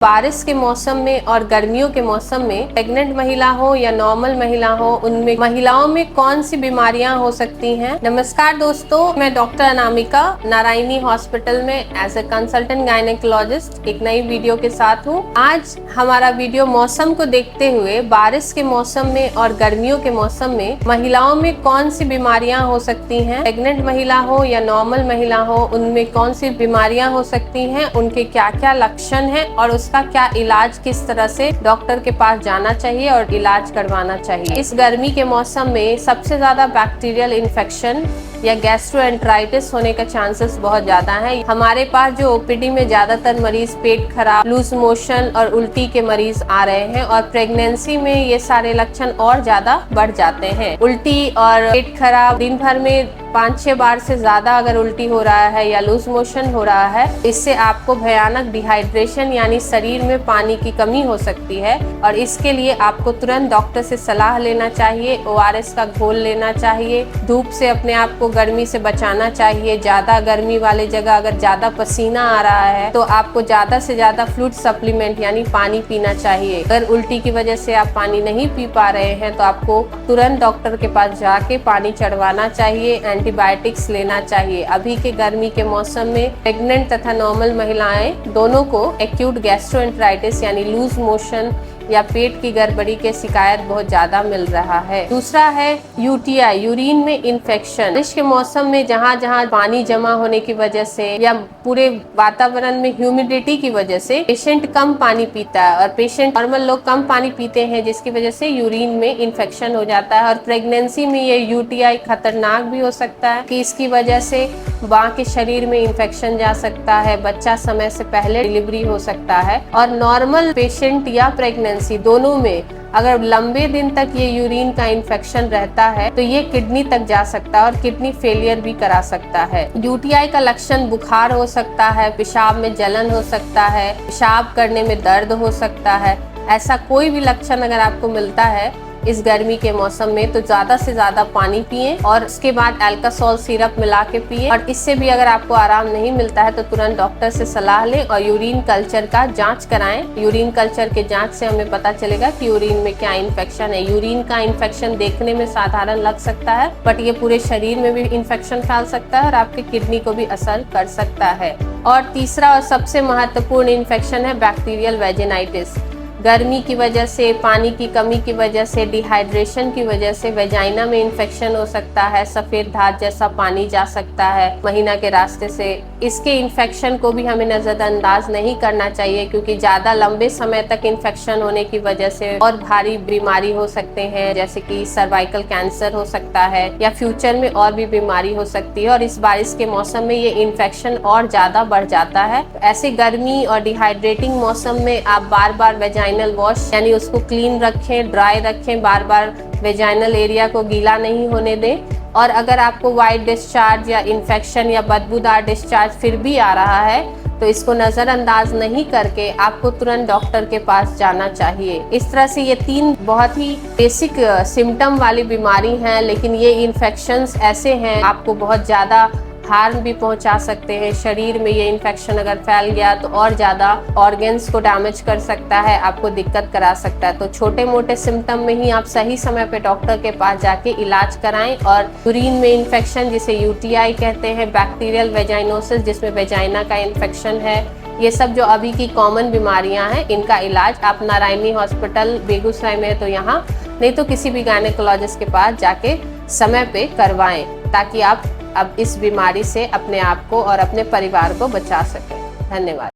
बारिश के मौसम में और गर्मियों के मौसम में प्रेग्नेंट महिला हो या नॉर्मल महिला हो, उनमें महिलाओं में कौन सी बीमारियां हो सकती हैं। नमस्कार दोस्तों, मैं डॉक्टर अनामिका नारायणी हॉस्पिटल में एज ए कंसल्टेंट गायनेकोलॉजिस्ट एक नई वीडियो के साथ हूँ। आज हमारा वीडियो मौसम को देखते हुए बारिश के मौसम में और गर्मियों के मौसम में महिलाओं में कौन सी बीमारियां हो सकती हैं। प्रेग्नेंट महिला हो या नॉर्मल महिला हो, उनमें कौन सी बीमारियां हो सकती हैं, उनके क्या क्या लक्षण हैं और का क्या इलाज, किस तरह से डॉक्टर के पास जाना चाहिए और इलाज करवाना चाहिए। इस गर्मी के मौसम में सबसे ज्यादा बैक्टीरियल इन्फेक्शन या गैस्ट्रोएंटराइटिस होने का चांसेस बहुत ज्यादा है। हमारे पास जो ओपीडी में ज्यादातर मरीज पेट खराब, लूज मोशन और उल्टी के मरीज आ रहे हैं और प्रेगनेंसी में ये सारे लक्षण और ज्यादा बढ़ जाते हैं। उल्टी और पेट खराब, दिन भर में 5-6 बार से ज्यादा अगर उल्टी हो रहा है या लूज मोशन हो रहा है, इससे आपको भयानक डिहाइड्रेशन यानी शरीर में पानी की कमी हो सकती है और इसके लिए आपको तुरंत डॉक्टर से सलाह लेना चाहिए। ORS का घोल लेना चाहिए। धूप से अपने आप को गर्मी से बचाना चाहिए। ज्यादा गर्मी वाले जगह अगर ज्यादा पसीना आ रहा है तो आपको ज्यादा से ज्यादा फ्लूइड सप्लीमेंट यानी पानी पीना चाहिए। अगर उल्टी की वजह से आप पानी नहीं पी पा रहे हैं तो आपको तुरंत डॉक्टर के पास जाके पानी चढ़वाना चाहिए, एंटीबायोटिक्स लेना चाहिए। अभी के गर्मी के मौसम में प्रेग्नेंट तथा नॉर्मल महिलाएं दोनों को एक्यूट गैस्ट्रोएंटराइटिस यानी लूज मोशन या पेट की गड़बड़ी के शिकायत बहुत ज्यादा मिल रहा है। दूसरा है UTI, यूरिन में इन्फेक्शन। बारिश के मौसम में जहाँ जहाँ पानी जमा होने की वजह से या पूरे वातावरण में ह्यूमिडिटी की वजह से पेशेंट कम पानी पीता है और पेशेंट नॉर्मल लोग कम पानी पीते हैं, जिसकी वजह से यूरिन में इन्फेक्शन हो जाता है और प्रेगनेंसी में ये UTI खतरनाक भी हो सकता है कि इसकी वजह से मां के शरीर में इन्फेक्शन जा सकता है, बच्चा समय से पहले डिलीवरी हो सकता है। और नॉर्मल पेशेंट या प्रेगनेंसी दोनों में अगर लंबे दिन तक ये यूरिन का इन्फेक्शन रहता है तो ये किडनी तक जा सकता है और किडनी फेलियर भी करा सकता है। UTI का लक्षण बुखार हो सकता है, पेशाब में जलन हो सकता है, पेशाब करने में दर्द हो सकता है। ऐसा कोई भी लक्षण अगर आपको मिलता है इस गर्मी के मौसम में तो ज्यादा से ज्यादा पानी पिएं और उसके बाद अल्कासोल सिरप मिला के पिएं। और इससे भी अगर आपको आराम नहीं मिलता है तो तुरंत डॉक्टर से सलाह लें और यूरिन कल्चर का जांच कराएं। यूरिन कल्चर के जांच से हमें पता चलेगा कि यूरिन में क्या इन्फेक्शन है। यूरिन का इन्फेक्शन देखने में साधारण लग सकता है बट ये पूरे शरीर में भी इन्फेक्शन फैल सकता है और आपके किडनी को भी असर कर सकता है। और तीसरा और सबसे महत्वपूर्ण इन्फेक्शन है बैक्टीरियल वेजिनाइटिस। गर्मी की वजह से, पानी की कमी की वजह से, डिहाइड्रेशन की वजह से वेजाइना में इन्फेक्शन हो सकता है। सफेद धात जैसा पानी जा सकता है महिला के रास्ते से। इसके इन्फेक्शन को भी हमें नजरअंदाज नहीं करना चाहिए क्योंकि ज्यादा लंबे समय तक इन्फेक्शन होने की वजह से और भारी बीमारी हो सकते हैं, जैसे कि सर्वाइकल कैंसर हो सकता है या फ्यूचर में और भी बीमारी हो सकती है। और इस बारिश के मौसम में ये इन्फेक्शन और ज्यादा बढ़ जाता है। ऐसे गर्मी और डिहाइड्रेटिंग मौसम में आप बार बार वेजाइनल वॉश यानी उसको क्लीन रखें, ड्राई रखें, बार बार वेजाइनल एरिया को गीला नहीं होने दें। और अगर आपको वाइट डिस्चार्ज या इन्फेक्शन या बदबूदार डिस्चार्ज फिर भी आ रहा है तो इसको नजरअंदाज नहीं करके आपको तुरंत डॉक्टर के पास जाना चाहिए। इस तरह से ये 3 बहुत ही बेसिक सिम्टम वाली बीमारी हैं, लेकिन ये इन्फेक्शंस ऐसे हैं आपको बहुत ज्यादा हार्म भी पहुंचा सकते हैं। शरीर में ये इन्फेक्शन अगर फैल गया तो और ज्यादा ऑर्गन्स को डैमेज कर सकता है, आपको दिक्कत करा सकता है। तो छोटे मोटे सिम्टम में ही आप सही समय पे डॉक्टर के पास जाके इलाज कराएं। और यूरिन में इन्फेक्शन जिसे UTI कहते हैं, बैक्टीरियल वेजाइनोसिस जिसमें वेजाइना का इन्फेक्शन है, ये सब जो अभी की कॉमन बीमारियां हैं, इनका इलाज आप नारायणी हॉस्पिटल बेगूसराय में तो यहाँ नहीं तो किसी भी गायनेकोलॉजिस्ट के पास जाके समय पे करवाएं ताकि आप अब इस बीमारी से अपने आप को और अपने परिवार को बचा सकें। धन्यवाद।